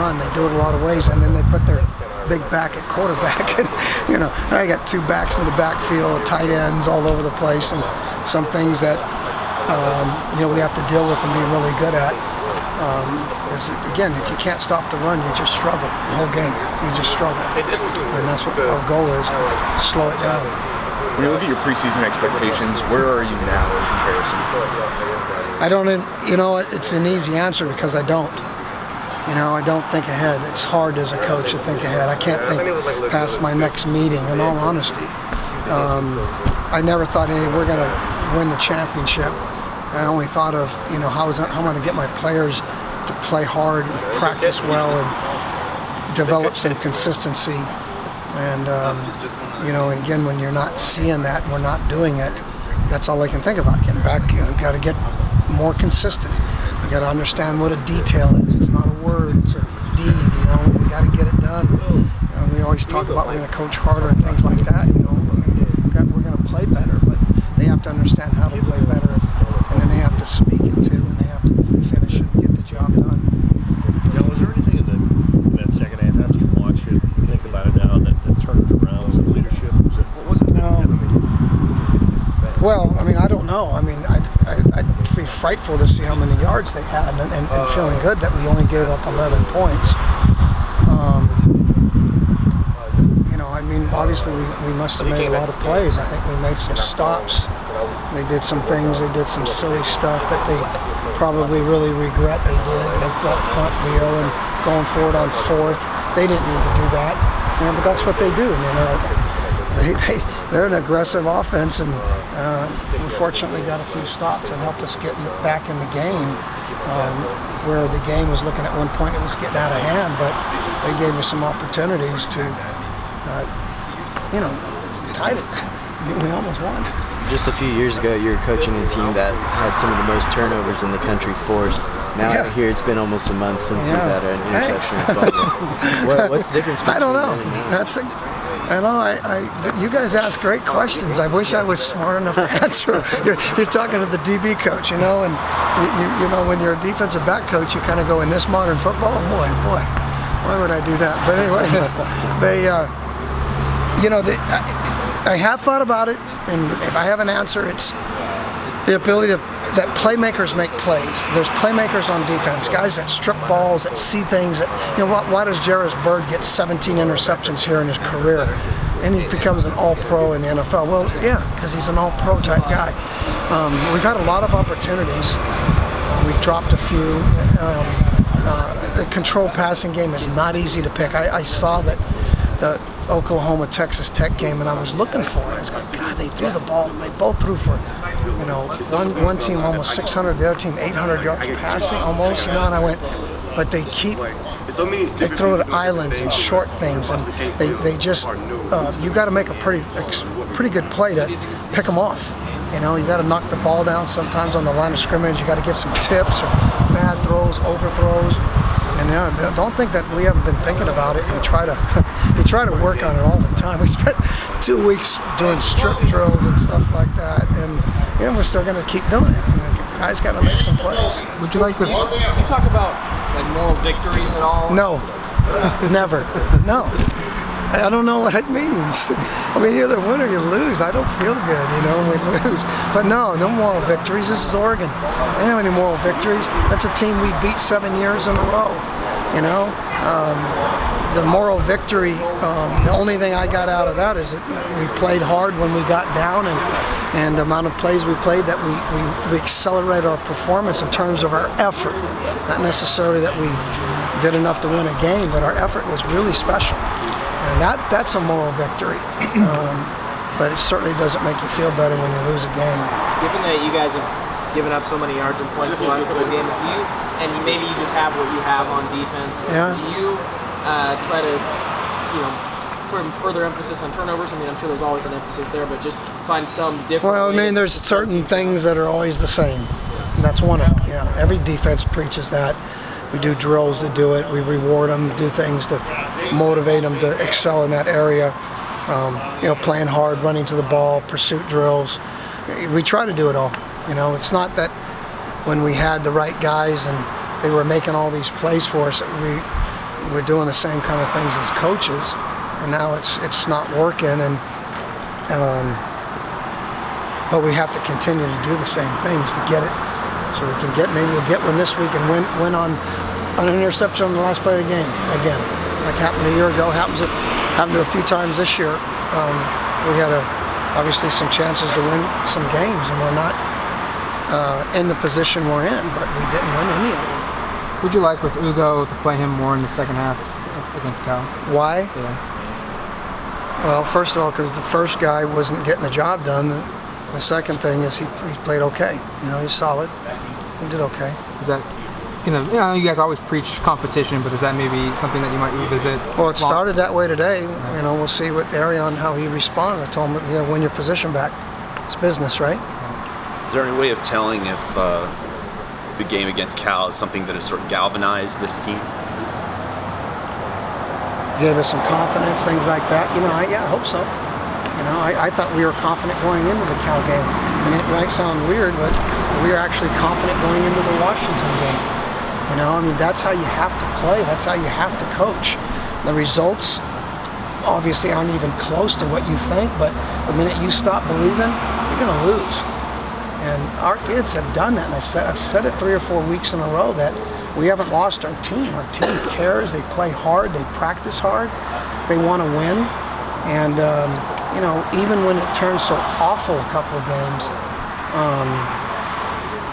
run. They do it a lot of ways, and then they put their big back at quarterback. And, I got two backs in the backfield, tight ends all over the place, and some things that we have to deal with and be really good at. Again, if you can't stop the run, you just struggle the whole game. You just struggle, and that's what our goal is, to slow it down. When you look at your preseason expectations, where are you now in comparison? I don't. It's an easy answer because I don't. I don't think ahead. It's hard as a coach to think ahead. I can't think past my next meeting, in all honesty. I never thought, hey, we're going to win the championship. I only thought of, how am I going to get my players to play hard, and practice well, and develop some consistency. And, and again, when you're not seeing that and we're not doing it, that's all I can think about. Getting back, got to get more consistent. We got to understand what a detail is. It's not a word, it's a deed. We got to get it done. We always talk about we're going to coach harder and things like that. We're going to play better, but they have to understand how to play better, and then they have to speak it too, and they have to finish it and get the job done. John, was there anything in that second half after you watch it, think about it now, that turned it around? Was it leadership? What was it? No. Well, I don't know. I'd be frightful to see how many yards they had, and feeling good that we only gave up 11 points. Obviously we must have made a lot of plays. I think we made some stops. They did some things. They did some silly stuff that they probably really regret they did, like that punt deal and going forward on fourth. They didn't need to do that, but that's what they do. They're an aggressive offense, and we fortunately got a few stops and helped us get back in the game, where the game was looking at one point it was getting out of hand, but they gave us some opportunities to, tied it. We almost won. Just a few years ago, you were coaching a team that had some of the most turnovers in the country forced. Now I hear it's been almost a month since you've had an interception as well. What's the difference? I don't know. You guys ask great questions. I wish I was smart enough to answer. You're talking to the DB coach, and when you're a defensive back coach, you kind of go, in this modern football, boy, why would I do that? But anyway, I have thought about it, and if I have an answer, it's the ability that playmakers make plays. There's playmakers on defense, guys that strip balls, that see things. Why does Jairus Byrd get 17 interceptions here in his career, and he becomes an all-pro in the NFL? Well, yeah, because he's an all-pro type guy. We've had a lot of opportunities. We've dropped a few. The control passing game is not easy to pick. I saw that the Oklahoma-Texas Tech game, and I was looking for it. I was going, God, they threw the ball. They both threw for, one team almost 600, the other team 800 yards passing almost, and I went, but they throw it at islands and short things, and they just, you got to make a pretty good play to pick them off. You got to knock the ball down sometimes on the line of scrimmage. You got to get some tips or bad throws, overthrows. And don't think that we haven't been thinking about it. We try to work on it all the time. We spent 2 weeks doing strip drills and stuff like that, and we're still going to keep doing it. Guys got to make some plays. Would you like to? Can you talk about moral victories at all? No, never. No. I don't know what it means. You either win or you lose. I don't feel good, when we lose. But no moral victories. This is Oregon. They don't have any moral victories. That's a team we beat 7 years in a row, The moral victory, the only thing I got out of that is that we played hard when we got down, and the amount of plays we played, that we accelerated our performance in terms of our effort. Not necessarily that we did enough to win a game, but our effort was really special. And that's a moral victory. But it certainly doesn't make you feel better when you lose a game. Given that you guys have given up so many yards and points the last couple of games, and maybe you just have what you have on defense, do you try to, put further emphasis on turnovers? I'm sure there's always an emphasis there, but just find some different ways. There's certain things that are always the same. And that's one of them. Yeah, every defense preaches that. We do drills to do it. We reward them, do things to motivate them to excel in that area. Playing hard, running to the ball, pursuit drills. We try to do it all. It's not that when we had the right guys and they were making all these plays for us, we're doing the same kind of things as coaches, and now it's not working. And but we have to continue to do the same things to get it, so we can get, maybe we'll get one this week and win on an interception on the last play of the game again, like happened a year ago. Happened a few times this year. We had obviously some chances to win some games, and we're not in the position we're in, but we didn't win any of them. Would you like with Ugo to play him more in the second half against Cal? Why? Yeah. Well, first of all, because the first guy wasn't getting the job done. The second thing is he played okay. You know, he's solid. He did okay. Is that, you know, you guys always preach competition, but is that maybe something that you might revisit? Well, it started that way today. You know, we'll see what Arion, how he responds. I told him, you know, win your position back. It's business, right? Is there any way of telling if the game against Cal is something that has sort of galvanized this team? Gave us some confidence, things like that. You know, I hope so. You know, I thought we were confident going into the Cal game. And it might sound weird, but we were actually confident going into the Washington game. You know, I mean, that's how you have to play. That's how you have to coach. The results obviously aren't even close to what you think, but the minute you stop believing, you're going to lose. And our kids have done that. And I've said it 3 or 4 weeks in a row that we haven't lost our team. Our team cares. They play hard. They practice hard. They want to win. And, you know, even when it turned so awful a couple of games,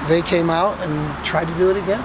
they came out and tried to do it again.